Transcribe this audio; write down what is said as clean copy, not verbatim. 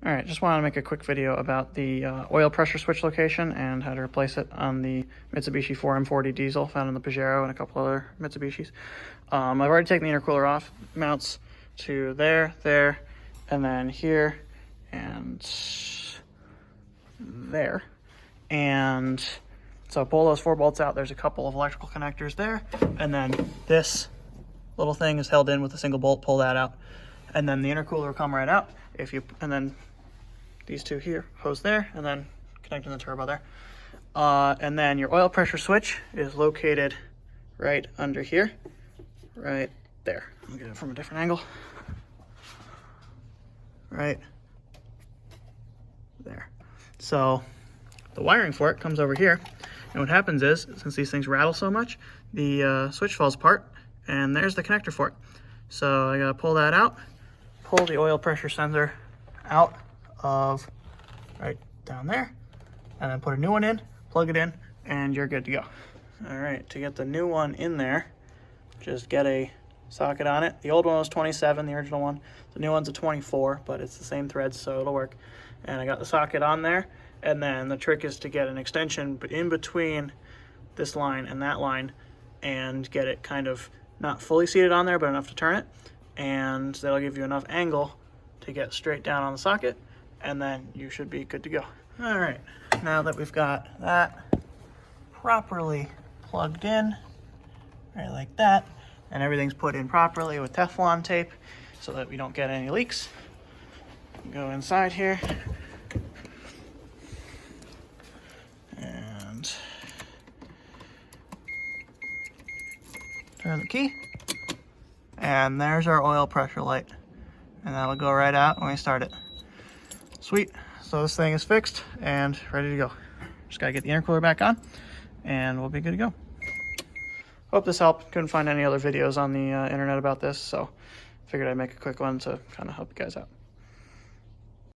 All right, just wanted to make a quick video about the oil pressure switch location and how to replace it on the Mitsubishi 4M40 diesel found in the Pajero and a couple other Mitsubishis. I've already taken the intercooler off. Mounts to there, and then here, and there. And so pull those 4 bolts out. There's a couple of electrical connectors there, and then this little thing is held in with a single bolt. Pull that out, and then the intercooler will come right out. And then these two here, hose there, and then connecting the turbo there. And then your oil pressure switch is located right under here, right there. I'll get it from a different angle. Right there. So the wiring for it comes over here, and what happens is, since these things rattle so much, the switch falls apart, and there's the connector for it. So I gotta pull that out, pull the oil pressure sensor out of right down there, and then put a new one in, plug it in, and you're good to go. All right, to get the new one in there, just get a socket on it. The old one was 27, the original one. The new one's a 24, but it's the same threads, so it'll work. And I got the socket on there, and then the trick is to get an extension in between this line and that line and get it kind of not fully seated on there, but enough to turn it. And that'll give you enough angle to get straight down on the socket, and then you should be good to go. All right, now that we've got that properly plugged in, right like that, and everything's put in properly with Teflon tape so that we don't get any leaks, go inside here and turn the key, and there's our oil pressure light, and that'll go right out when we start it. Sweet. So this thing is fixed and ready to go. Just gotta get the intercooler back on and we'll be good to go. Hope this helped. Couldn't find any other videos on the internet about this, so figured I'd make a quick one to kind of help you guys out.